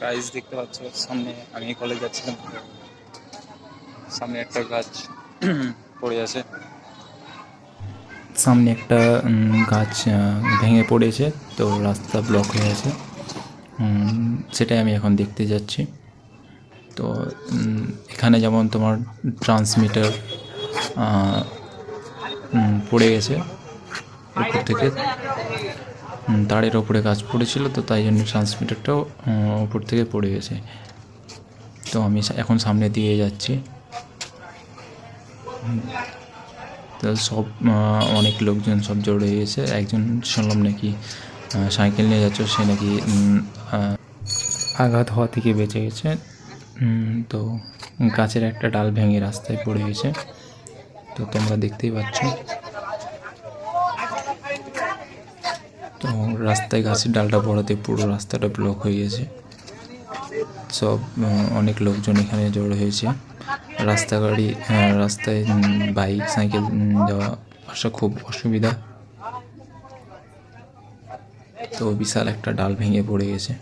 Guys দেখতে পাচ্ছ সামনে আমি কলেজ যাচ্ছিলাম, সামনে একটা গাছ পড়ে আছে, সামনে একটা গাছ ভেঙে পড়েছে, তো রাস্তা ব্লক হয়ে আছে। সেটাই আমি এখন দেখতে যাচ্ছি। তো এখানে যেমন তোমার ট্রান্সমিটার পড়ে গেছে উপর থেকে, তারের ওপরে গাছ পড়েছিল, তো তাই জন্য ট্রান্সমিটারটাও উপর থেকে পড়ে গেছে। তো আমি এখন সামনে দিয়ে যাচ্ছি, তো সব অনেক লোকজন সব জড়ো হয়ে গেছে। একজন শুনলাম নাকি সাইকেল নিয়ে যাচ্ছ, সে নাকি আঘাত হওয়া থেকে বেঁচে গেছে। তো গাছের একটা ডাল ভেঙে রাস্তায় পড়ে গেছে, তো তোমরা দেখতেই পাচ্ছ। তো রাস্তায় গাছের ডালটা পড়াতে পুরো রাস্তাটা ব্লক হয়ে গেছে। সব অনেক লোকজন এখানে জড়ো হয়েছে। রাস্তায় বাইক সাইকেল যাওয়া আসা খুব অসুবিধা। তো বিশাল একটা ডাল ভেঙে পড়ে গেছে।